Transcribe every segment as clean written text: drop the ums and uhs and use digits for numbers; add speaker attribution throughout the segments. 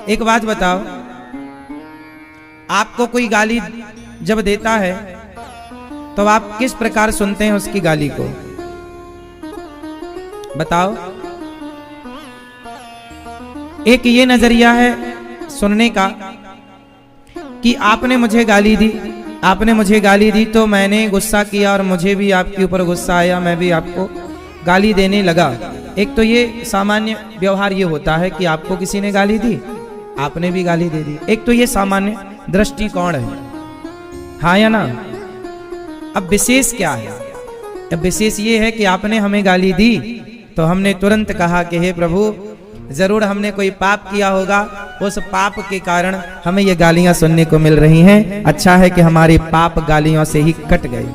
Speaker 1: एक बात बताओ, आपको कोई गाली जब देता है तो आप किस प्रकार सुनते हैं उसकी गाली को? बताओ। एक ये नजरिया है सुनने का कि आपने मुझे गाली दी, आपने मुझे गाली दी तो मैंने गुस्सा किया और मुझे भी आपके ऊपर गुस्सा आया, मैं भी आपको गाली देने लगा। एक तो ये सामान्य व्यवहार ये होता है कि आपको किसी ने गाली दी, आपने भी गाली दे दी। एक तो ये सामान्य दृष्टिकोण है, हाँ या ना? अब विशेष क्या है? अब विशेष ये है कि आपने हमें गाली दी तो हमने तुरंत कहा कि हे प्रभु, जरूर हमने कोई पाप किया होगा, उस पाप के कारण हमें ये गालियां सुनने को मिल रही हैं। अच्छा है कि हमारे पाप गालियों से ही कट गए।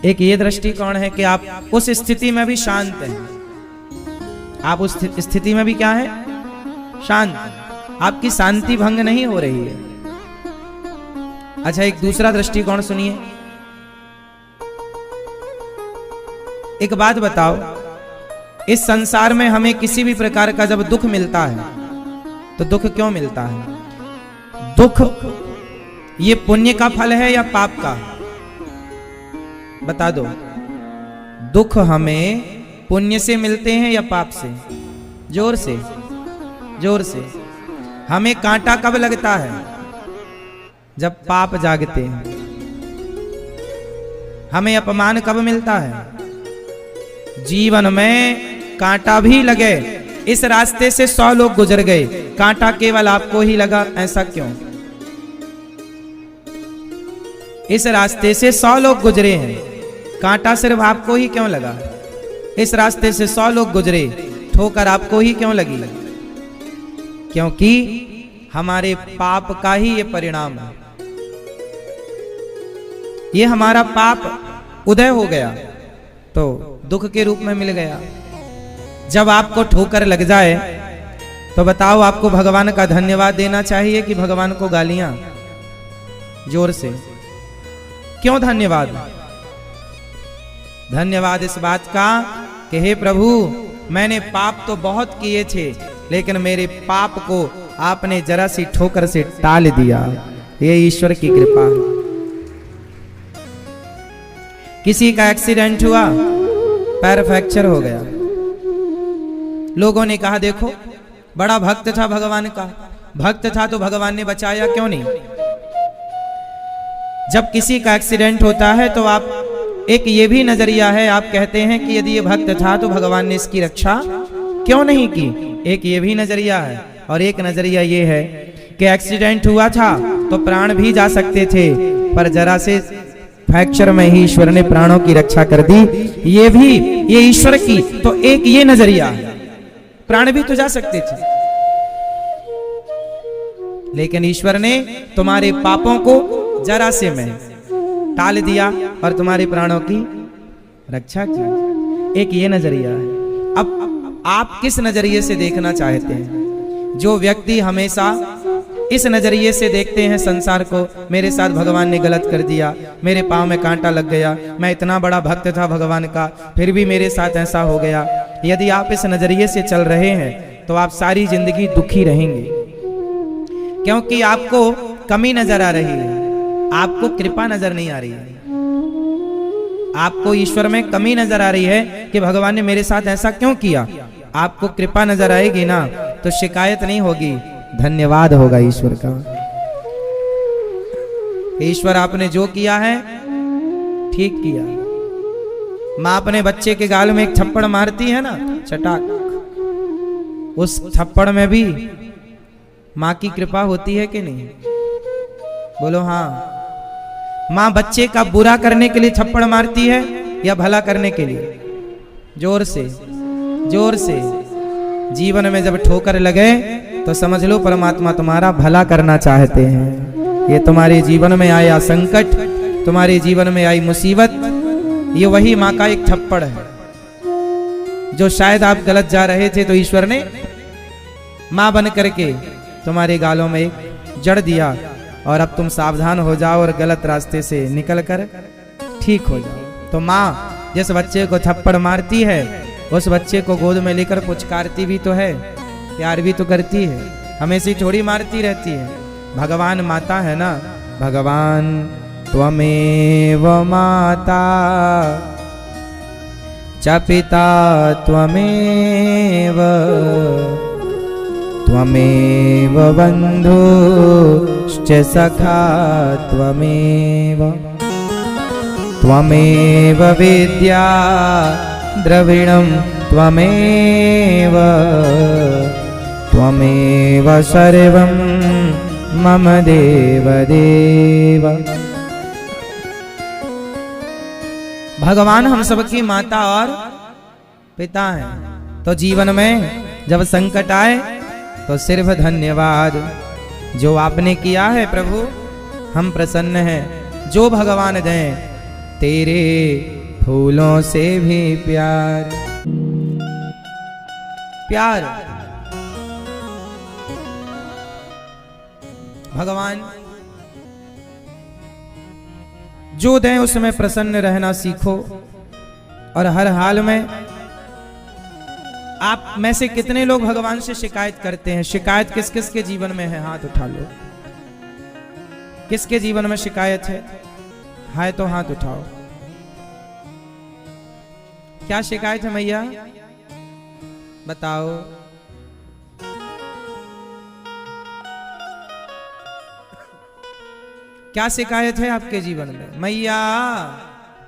Speaker 1: एक ये दृष्टिकोण है कि आप उस स्थिति में भी शांत हैं, आप उस स्थिति में भी क्या है? शांत। आपकी शांति भंग नहीं हो रही है। अच्छा, एक दूसरा दृष्टिकोण सुनिए। एक बात बताओ, इस संसार में हमें किसी भी प्रकार का जब दुख मिलता है तो दुख क्यों मिलता है? दुख ये पुण्य का फल है या पाप का? बता दो। दुख हमें पुण्य से मिलते हैं या पाप से? जोर से, जोर से। हमें कांटा कब लगता है? जब पाप जागते हैं। हमें अपमान कब मिलता है? जीवन में कांटा भी लगे, इस रास्ते से 100 लोग गुजर गए, कांटा केवल आपको ही लगा, ऐसा क्यों? इस रास्ते से 100 लोग गुजरे हैं, कांटा सिर्फ आपको ही क्यों लगा? इस रास्ते से 100 लोग गुजरे, ठोकर आपको ही क्यों लगी? क्योंकि हमारे पाप का ही ये परिणाम है। ये हमारा पाप उदय हो गया तो दुख के रूप में मिल गया। जब आपको ठोकर लग जाए तो बताओ, आपको भगवान का धन्यवाद देना चाहिए कि भगवान को गालियां? जोर से। क्यों धन्यवाद? धन्यवाद इस बात का कि हे प्रभु, मैंने पाप तो बहुत किए थे, लेकिन मेरे पाप को आपने जरा सी ठोकर से टाल दिया। ये ईश्वर की कृपा है। किसी का एक्सीडेंट हुआ, पैर फ्रैक्चर हो गया, लोगों ने कहा देखो बड़ा भक्त था भगवान का, भक्त था तो भगवान ने बचाया, क्यों नहीं? जब किसी का एक्सीडेंट होता है तो आप, एक ये भी नजरिया है, आप कहते हैं कि यदि ये भक्त था तो भगवान ने इसकी रक्षा क्यों नहीं की? एक ये भी नजरिया है। और एक नजरिया ये है कि एक्सीडेंट हुआ था तो प्राण भी जा सकते थे, पर जरा से फ्रैक्चर में ही ईश्वर ने प्राणों की रक्षा कर दी। ये भी, ये ईश्वर की तो एक ये नजरिया है, प्राण भी तो जा सकते थे, लेकिन ईश्वर ने तुम्हारे पापों को जरा से में टाल दिया और तुम्हारे प्राणों की रक्षा की। एक ये नजरिया है। अब आप किस नजरिए से देखना चाहते हैं? जो व्यक्ति हमेशा इस नजरिए से देखते हैं संसार को, मेरे साथ भगवान ने गलत कर दिया, मेरे पांव में कांटा लग गया, मैं इतना बड़ा भक्त था भगवान का, फिर भी मेरे साथ ऐसा हो गया। यदि आप इस नजरिए से चल रहे हैं तो आप सारी जिंदगी दुखी रहेंगे, क्योंकि आपको कमी नजर आ रही है, आपको कृपा नजर नहीं आ रही है। आपको ईश्वर में कमी नजर आ रही है कि भगवान ने मेरे साथ ऐसा क्यों किया। आपको कृपा नजर आएगी ना तो शिकायत नहीं होगी, धन्यवाद होगा ईश्वर का। ईश्वर आपने जो किया है ठीक किया। माँ अपने बच्चे के गाल में एक थप्पड़ मारती है ना, चटाक, उस थप्पड़ में भी माँ की कृपा होती है कि नहीं? बोलो हाँ। माँ बच्चे का बुरा करने के लिए थप्पड़ मारती है या भला करने के लिए? जोर से, जोर से। जीवन में जब ठोकर लगे तो समझ लो परमात्मा तुम्हारा भला करना चाहते हैं। ये तुम्हारे जीवन में आया संकट, तुम्हारे जीवन में आई मुसीबत, ये वही माँ का एक थप्पड़ है। जो शायद आप गलत जा रहे थे तो ईश्वर ने माँ बन करके तुम्हारे गालों में एक जड़ दिया, और अब तुम सावधान हो जाओ और गलत रास्ते से निकल कर ठीक हो जाओ। तो माँ जिस बच्चे को थप्पड़ मारती है उस बच्चे को गोद में लेकर पुचकारती भी तो है, प्यार भी तो करती है, हमेशा थोड़ी मारती रहती है। भगवान माता है ना, भगवान त्वमेव माता च पिता त्वमेव त्वमेव बन्धुश्च सखा त्वमेव त्वमेव विद्या द्रविणं त्वमेव त्वमेव सर्वं मम देवदेव। भगवान हम सबकी माता और पिता हैं। तो जीवन में जब संकट आए तो सिर्फ धन्यवाद, जो आपने किया है प्रभु हम प्रसन्न हैं। जो भगवान दें तेरे फूलों से भी प्यार, प्यार भगवान जो दें उसमें प्रसन्न रहना सीखो। और हर हाल में आप में से कितने लोग भगवान से शिकायत करते हैं? शिकायत किस किस के जीवन में है? हाथ उठा लो। किसके जीवन में शिकायत है तो हाथ उठाओ। क्या शिकायत है मैया, बताओ। क्या शिकायत है आपके जीवन में? मैया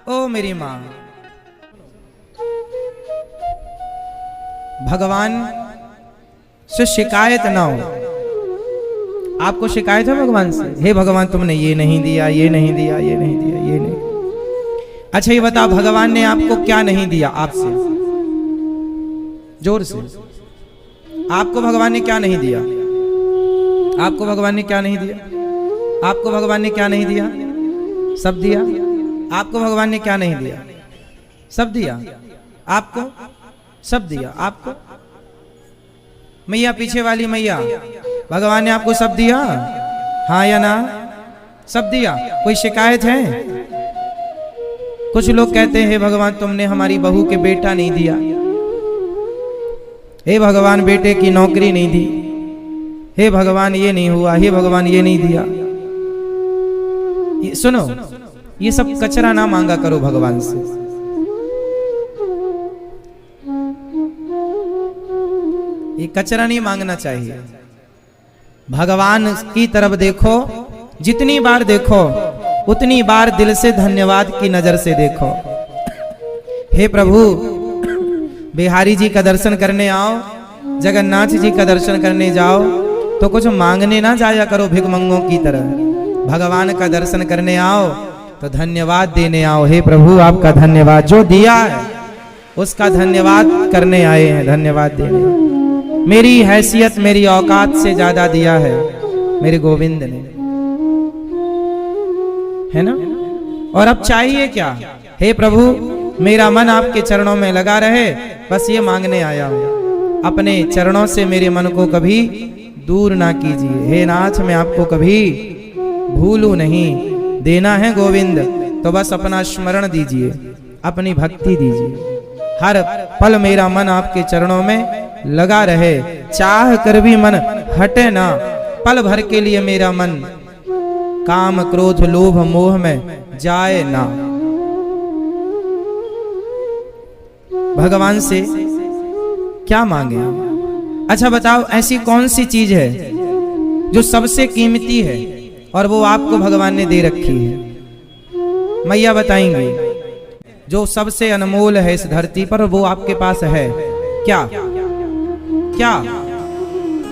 Speaker 1: ओ मेरी मां, भगवान से शिकायत ना हो। आपको शिकायत है भगवान से? हे भगवान तुमने ये नहीं दिया, ये नहीं दिया, ये नहीं दिया, ये नहीं। अच्छा ये बताओ भगवान ने आपको क्या नहीं दिया? आपसे जोर से, आपको भगवान ने क्या नहीं दिया? आपको भगवान ने क्या नहीं दिया? आपको भगवान ने क्या नहीं दिया? सब दिया। आपको भगवान ने क्या नहीं दिया? सब दिया। आपको सब दिया। आपको मैया, पीछे वाली मैया, भगवान ने आपको सब दिया? हाँ या ना? सब दिया। कोई शिकायत है? कुछ लोग कहते हैं भगवान तुमने हमारी बहू के बेटा नहीं दिया, हे भगवान बेटे की नौकरी नहीं दी, हे भगवान ये नहीं हुआ, हे भगवान ये नहीं दिया। ये सुनो, ये सब कचरा ना मांगा करो भगवान से। ये कचरा नहीं मांगना चाहिए। भगवान की तरफ देखो, जितनी बार देखो उतनी बार दिल से धन्यवाद की नजर से देखो। हे प्रभु, बिहारी जी का दर्शन करने आओ, जगन्नाथ जी का दर्शन करने जाओ तो कुछ मांगने ना जाया करो भिखमंगों की तरह। भगवान का दर्शन करने आओ तो धन्यवाद देने आओ। हे प्रभु आपका धन्यवाद, जो दिया है उसका धन्यवाद करने आए हैं, धन्यवाद देने। मेरी हैसियत मेरी औकात से ज्यादा दिया है मेरे गोविंद ने, है ना। और अब चाहिए क्या? हे प्रभु मेरा मन आपके चरणों में लगा रहे, बस ये मांगने आया हूं। अपने चरणों से मेरे मन को कभी दूर ना कीजिए। हे नाथ मैं आपको कभी भूलूं नहीं। देना है गोविंद तो बस अपना स्मरण दीजिए, अपनी भक्ति दीजिए। हर पल मेरा मन आपके चरणों में लगा रहे, चाह कर भी मन हटे ना। पल भर के लिए मेरा मन काम क्रोध लोभ मोह में जाए ना। भगवान से क्या मांगे? अच्छा बताओ, ऐसी कौन सी चीज है जो सबसे कीमती है और वो आपको भगवान ने दे रखी है? मैया बताएंगी। जो सबसे अनमोल है इस धरती पर वो आपके पास है। क्या क्या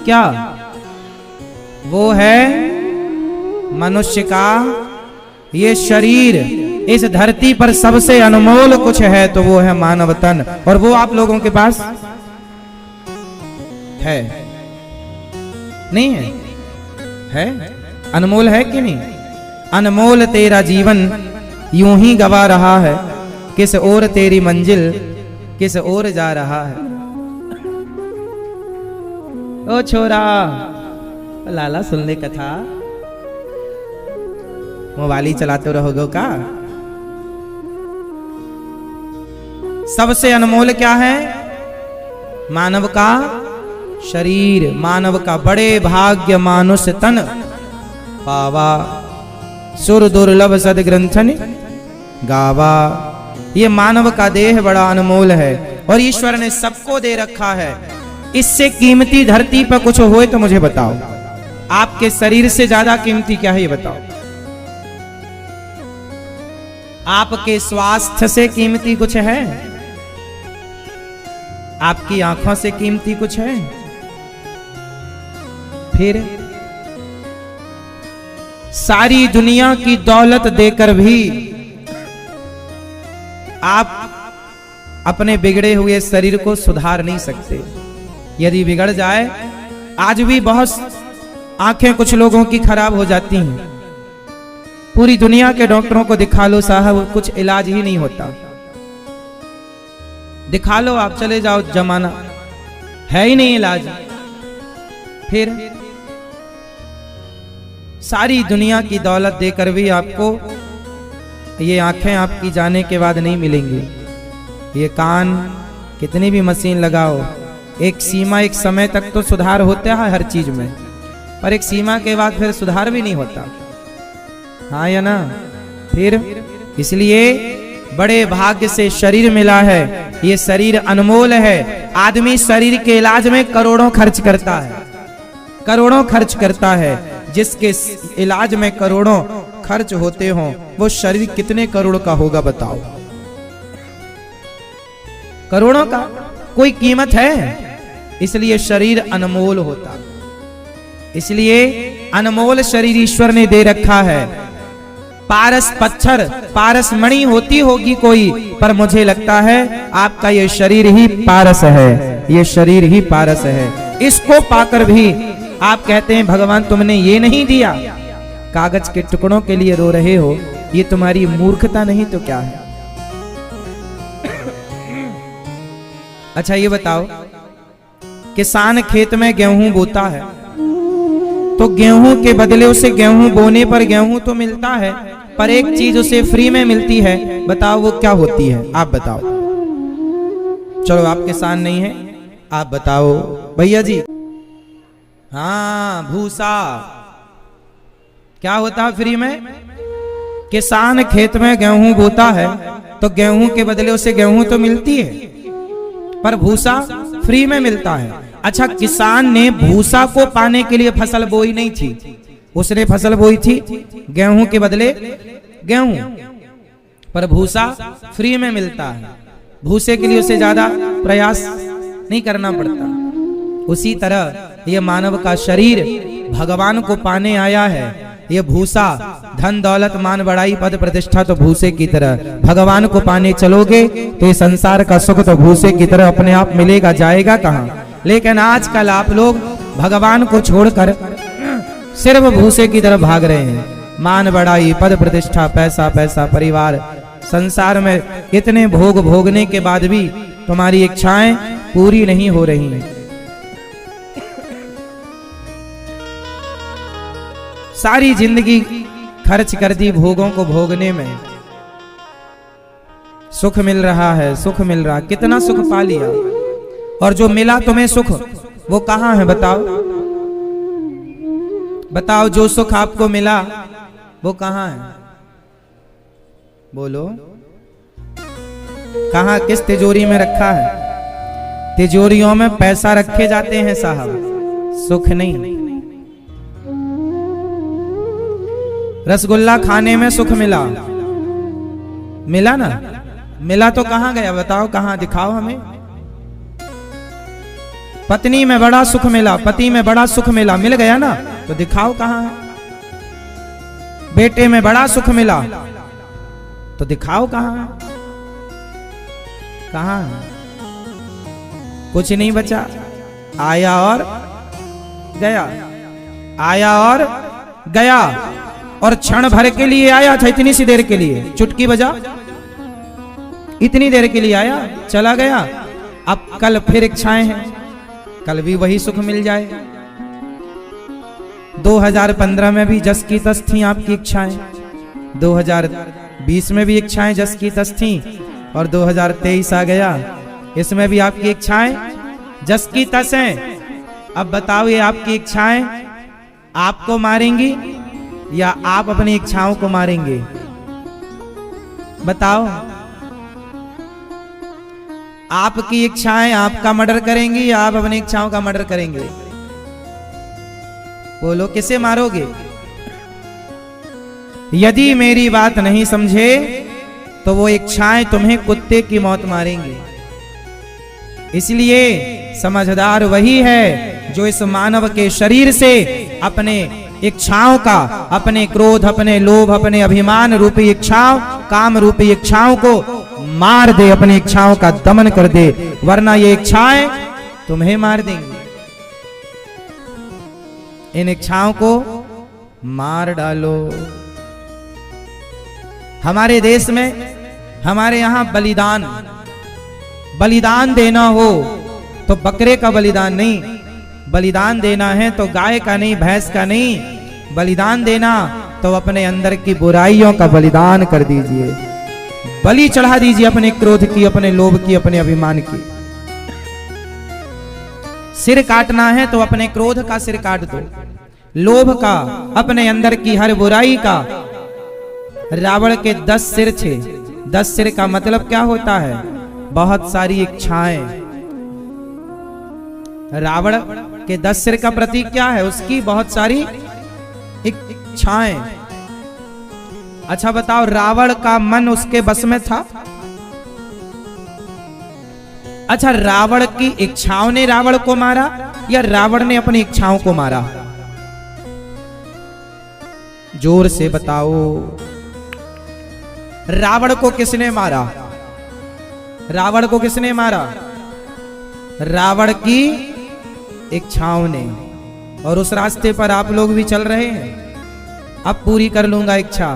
Speaker 1: क्या? वो है मनुष्य का ये शरीर। इस धरती पर सबसे अनमोल कुछ है तो वो है मानव तन, और वो आप लोगों के पास है नहीं है? है अनमोल है कि नहीं? अनमोल तेरा जीवन यूं ही गवा रहा है, किस ओर तेरी मंजिल किस ओर जा रहा है। ओ छोरा लाला सुन ले कथा, मोबाइल ही चलाते रहोगे का? सबसे अनमोल क्या है? मानव का शरीर, मानव का बड़े भाग्य मानुष तन पावा, सुर दुर्लभ सद ग्रंथन गावा। ये मानव का देह बड़ा अनमोल है और ईश्वर ने सबको दे रखा है। इससे कीमती धरती पर कुछ होए तो मुझे बताओ। आपके शरीर से ज्यादा कीमती क्या है ये बताओ। आपके स्वास्थ्य से कीमती कुछ है? आपकी आंखों से कीमती कुछ है? फिर सारी दुनिया की दौलत देकर भी आप अपने बिगड़े हुए शरीर को सुधार नहीं सकते। यदि बिगड़ जाए, आज भी बहुत आंखें कुछ लोगों की खराब हो जाती हैं, पूरी दुनिया के डॉक्टरों को दिखा लो साहब, कुछ इलाज ही नहीं होता। दिखा लो आप, चले जाओ, जमाना है ही नहीं इलाज। फिर सारी दुनिया की दौलत देकर भी आपको ये आंखें आपकी जाने के बाद नहीं मिलेंगी, ये कान, कितनी भी मशीन लगाओ, एक सीमा, एक समय तक तो सुधार होता है हर चीज में, पर एक सीमा के बाद फिर सुधार भी नहीं होता। हाँ या ना? फिर इसलिए बड़े भाग्य से शरीर मिला है। ये शरीर अनमोल है। आदमी शरीर के इलाज में करोड़ों खर्च करता है, करोड़ों खर्च करता है। जिसके इलाज में करोड़ों खर्च होते हो, वो शरीर कितने करोड़ का होगा बताओ? करोड़ों का कोई कीमत है? इसलिए शरीर अनमोल होता, इसलिए अनमोल शरीर ईश्वर ने दे रखा है। पारस पत्थर, पारस मणि होती होगी कोई, पर मुझे लगता है आपका ये शरीर ही पारस है, ये शरीर ही पारस है। इसको पाकर भी आप कहते हैं भगवान तुमने ये नहीं दिया, कागज के टुकड़ों के लिए रो रहे हो, ये तुम्हारी मूर्खता नहीं तो क्या है? अच्छा ये बताओ, किसान खेत में गेहूं बोता है तो गेहूं के बदले उसे गेहूं बोने पर गेहूं तो मिलता है, पर एक चीज उसे फ्री में मिलती है, बताओ वो क्या होती है? आप बताओ। चलो आप किसान नहीं है, आप बताओ भैया जी। हाँ, भूसा। क्या होता है फ्री में? किसान खेत में गेहूं बोता है तो गेहूं के बदले उसे गेहूं तो मिलती है, पर भूसा फ्री में मिलता है। अच्छा, किसान ने भूसा को पाने के लिए फसल बोई नहीं थी, उसने फसल बोई थी गेहूं के बदले गेहूं, पर भूसा फ्री में मिलता है। भूसे के लिए उसे ज्यादा प्रयास नहीं करना पड़ता। उसी तरह ये मानव का शरीर भगवान को पाने आया है। ये भूसा, धन दौलत मान बढ़ाई पद प्रतिष्ठा तो भूसे की तरह, भगवान को पाने चलोगे तो ये संसार का सुख तो भूसे की तरह अपने आप मिलेगा, जाएगा कहाँ? लेकिन आजकल आप लोग भगवान को छोड़कर सिर्फ भूसे की तरफ भाग रहे हैं। मान बढ़ाई, पद प्रतिष्ठा, पैसा पैसा, परिवार, संसार में इतने भोग भोगने के बाद भी तुम्हारी इच्छाएं पूरी नहीं हो रही हैं। सारी जिंदगी खर्च कर दी भोगों को भोगने में। सुख मिल रहा है, सुख मिल रहा, कितना सुख पा लिया, और जो मिला तुम्हें सुख वो कहाँ है बताओ? बताओ, जो सुख आपको मिला वो कहाँ है? बोलो, कहाँ, किस तिजोरी में रखा है? तिजोरियों में पैसा रखे जाते हैं साहब, सुख नहीं। रसगुल्ला खाने में सुख मिला, मिला ना? मिला तो कहाँ गया बताओ? कहाँ, दिखाओ हमें। पत्नी में बड़ा सुख मिला, पति में बड़ा सुख मिला, मिल गया ना? तो दिखाओ कहाँ है। बेटे में बड़ा सुख मिला तो दिखाओ कहाँ है? कहाँ है? कुछ नहीं बचा। आया और गया, आया और गया, और क्षण भर के लिए आया था, इतनी सी देर के लिए, चुटकी बजा, इतनी देर के लिए आया, चला गया। अब कल फिर इच्छाएं हैं, कल भी वही सुख मिल जाए। 2015 में भी जस की तस थी आपकी इच्छाएं, 2020 में भी इच्छाएं जस की तस थी, और 2023 आ गया, इसमें भी आपकी इच्छाएं जस की तस है। अब बताओ ये आपकी इच्छाएं आपको मारेंगी या आप अपनी इच्छाओं को मारेंगे? बताओ। आपकी इच्छाएं आपका मर्डर करेंगी या आप अपनी इच्छाओं का मर्डर करेंगे? बोलो, किसे मारोगे? यदि मेरी बात नहीं समझे तो वो इच्छाएं तुम्हें कुत्ते की मौत मारेंगी। इसलिए समझदार वही है जो इस मानव के शरीर से अपने इच्छाओं का, अपने क्रोध, अपने लोभ, अपने अभिमान रूपी इच्छाओं, काम रूपी इच्छाओं को मार दे, अपनी इच्छाओं का दमन कर दे, वरना ये इच्छाएं तुम्हें मार देंगी। इन इच्छाओं को मार डालो। हमारे देश में, हमारे यहां बलिदान देना हो तो बकरे का बलिदान नहीं, बलिदान देना है तो गाय का नहीं, भैंस का नहीं, बलिदान देना तो अपने अंदर की बुराइयों का बलिदान कर दीजिए, बलि चढ़ा दीजिए अपने क्रोध की, अपने लोभ की, अपने अभिमान की। सिर काटना है तो अपने क्रोध का सिर काट दो, लोभ का, अपने अंदर की हर बुराई का। रावण के 10 सिर थे। 10 सिर का मतलब क्या होता है? बहुत सारी इच्छाएं। रावण के 10 सिर का प्रतीक क्या है? उसकी बहुत सारी इच्छाएं। अच्छा बताओ, रावण का मन उसके बस में था? अच्छा, रावण की इच्छाओं ने रावण को मारा या रावण ने अपनी इच्छाओं को मारा? जोर से बताओ, रावण को किसने मारा? रावण को किसने मारा? रावण की इच्छाओं ने। और उस रास्ते पर आप लोग भी चल रहे हैं। अब पूरी कर लूंगा इच्छा।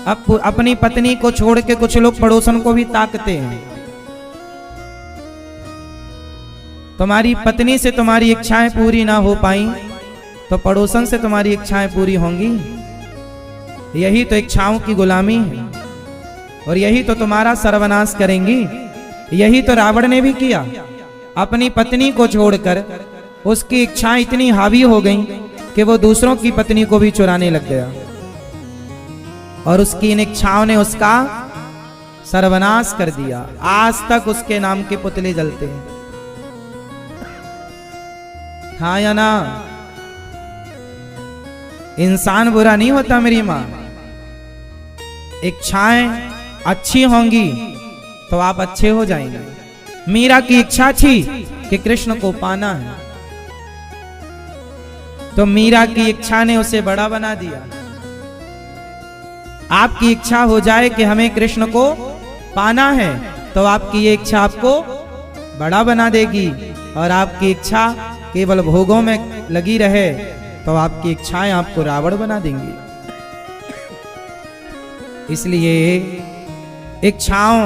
Speaker 1: अब अपनी पत्नी को छोड़ के कुछ लोग पड़ोसन को भी ताकते हैं। तुम्हारी पत्नी से तुम्हारी इच्छाएं पूरी ना हो पाई तो पड़ोसन से तुम्हारी इच्छाएं पूरी होंगी। यही तो इच्छाओं की गुलामी है और यही तो तुम्हारा सर्वनाश करेंगी। यही तो रावण ने भी किया। अपनी पत्नी को छोड़कर उसकी इच्छाएं इतनी हावी हो गईं कि वो दूसरों की पत्नी को भी चुराने लग गया और उसकी इन इच्छाओं ने उसका सर्वनाश कर दिया। आज तक उसके नाम के पुतले जलते हैं। हाँ या ना? इंसान बुरा नहीं होता मेरी मां। इच्छाएं अच्छी होंगी तो आप अच्छे हो जाएंगे। मीरा की इच्छा थी कि कृष्ण को पाना है तो मीरा की इच्छा ने उसे बड़ा बना दिया। आपकी इच्छा हो जाए कि हमें कृष्ण को पाना है तो आपकी ये इच्छा आपको बड़ा बना देगी। और आपकी इच्छा केवल भोगों में लगी रहे तो आपकी इच्छाएं आपको रावण बना देंगी। इसलिए इच्छाओं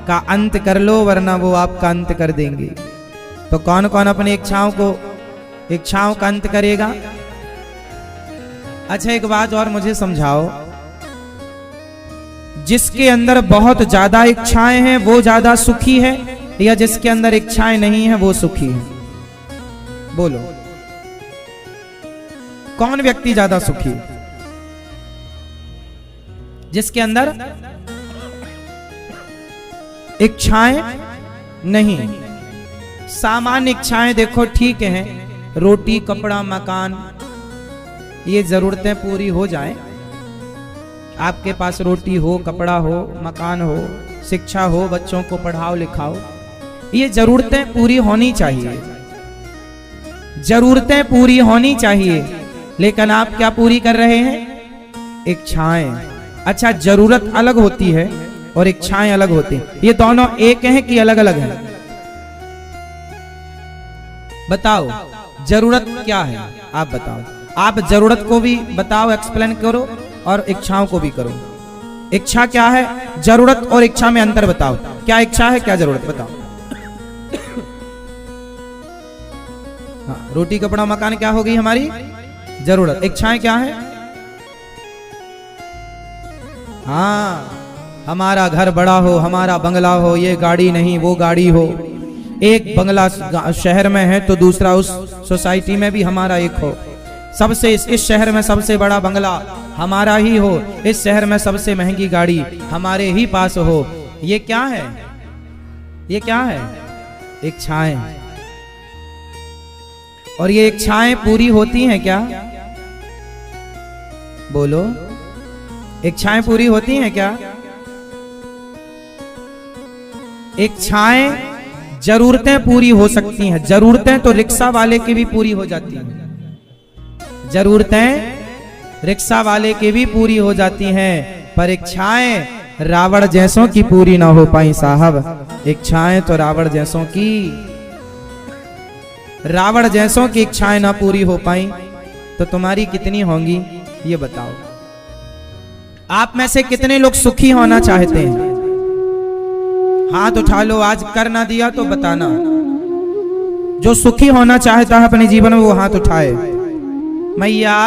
Speaker 1: का अंत कर लो वरना वो आपका अंत कर देंगी। तो कौन कौन अपनी इच्छाओं का अंत करेगा? अच्छा, एक बात और मुझे समझाओ। जिसके अंदर बहुत ज्यादा इच्छाएं हैं वो ज्यादा सुखी है या जिसके अंदर इच्छाएं नहीं है वो सुखी है? बोलो, कौन व्यक्ति ज्यादा सुखी है? जिसके अंदर इच्छाएं नहीं। सामान्य इच्छाएं देखो ठीक है, रोटी, कपड़ा, मकान, ये जरूरतें पूरी हो जाएं। आपके पास रोटी हो, कपड़ा हो, मकान हो, शिक्षा हो, बच्चों को पढ़ाओ लिखाओ, ये जरूरतें पूरी होनी चाहिए। जरूरतें पूरी होनी चाहिए, लेकिन आप क्या पूरी कर रहे हैं? इच्छाएं। अच्छा, जरूरत अलग होती है और इच्छाएं अलग होती हैं। ये दोनों एक हैं कि अलग अलग हैं? बताओ, जरूरत क्या है? आप बताओ। आप जरूरत को भी बताओ, एक्सप्लेन करो, और इच्छाओं को भी करो। इच्छा क्या है? जरूरत और इच्छा में अंतर बताओ। क्या इच्छा है, क्या जरूरत? बताओ। हाँ, रोटी, कपड़ा, मकान क्या हो गई हमारी जरूरत। इच्छाएं क्या है? हाँ, हमारा घर बड़ा हो, हमारा बंगला हो, ये गाड़ी नहीं वो गाड़ी हो, एक बंगला शहर में है तो दूसरा उस सोसाइटी में भी हमारा एक हो, सबसे इस शहर में सबसे बड़ा बंगला हमारा ही हो, इस शहर में सबसे महंगी गाड़ी हमारे ही पास हो। ये क्या है? ये क्या है? इच्छाएं। और ये इच्छाएं पूरी होती हैं क्या? बोलो, इच्छाएं पूरी होती हैं क्या? इच्छाएं, जरूरतें पूरी हो सकती हैं। जरूरतें तो रिक्शा वाले की भी पूरी हो जाती हैं, जरूरतें रिक्शा वाले की भी पूरी हो जाती हैं, पर इच्छाएं रावण जैसों की पूरी ना हो पाई साहब। इच्छाएं तो रावण जैसों की इच्छाएं ना पूरी हो पाई तो तुम्हारी कितनी होंगी ये बताओ। आप में से कितने लोग सुखी होना चाहते हैं? हाथ उठा लो, आज कर ना दिया तो बताना। जो सुखी होना चाहता है अपने जीवन में वो हाथ उठाए। मैया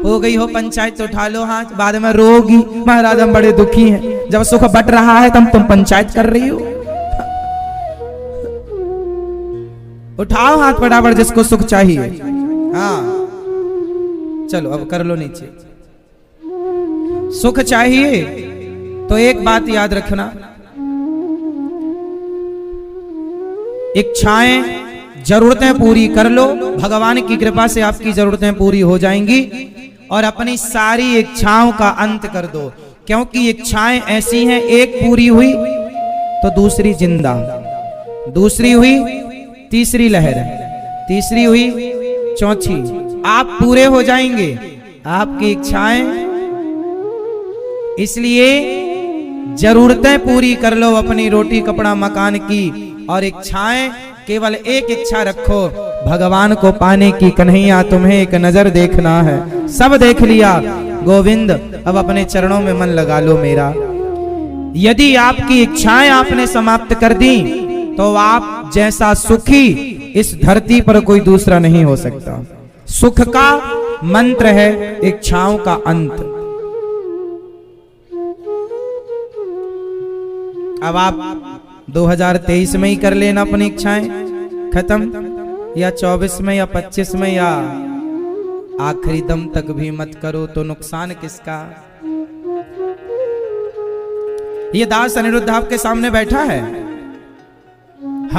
Speaker 1: हो गई हो पंचायत तो उठा लो हाथ, बाद में रोगी महाराज हम बड़े दुखी हैं। जब सुख बट रहा है तुम पंचायत कर रही हो। उठाओ हाथ फटाफट जिसको सुख चाहिए। हाँ चलो अब कर लो नीचे। सुख चाहिए तो एक बात याद रखना, इच्छाएं जरूरतें पूरी कर लो, भगवान की कृपा से आपकी जरूरतें पूरी हो जाएंगी। और अपनी सारी इच्छाओं का अंत कर दो, क्योंकि इच्छाएं ऐसी हैं, एक पूरी हुई तो दूसरी जिंदा, दूसरी हुई तीसरी लहर, तीसरी हुई चौथी। आप पूरे हो जाएंगे आपकी इच्छाएं। इसलिए जरूरतें पूरी कर लो अपनी, रोटी कपड़ा मकान की, और इच्छाएं केवल एक इच्छा रखो, भगवान को पाने की। कन्हैया तुम्हें एक नजर देखना है, सब देख लिया गोविंद, अब अपने चरणों में मन लगा लो मेरा। यदि आपकी इच्छाएं आपने समाप्त कर दी तो आप जैसा सुखी इस धरती पर कोई दूसरा नहीं हो सकता। सुख का मंत्र है इच्छाओं का अंत। अब आप 2023 में ही कर लेना अपनी इच्छाएं खत्म, या 24 में या 25 में, या आखिरी दम तक भी मत करो तो नुकसान किसका। ये दास अनिरुद्ध आपके सामने बैठा है,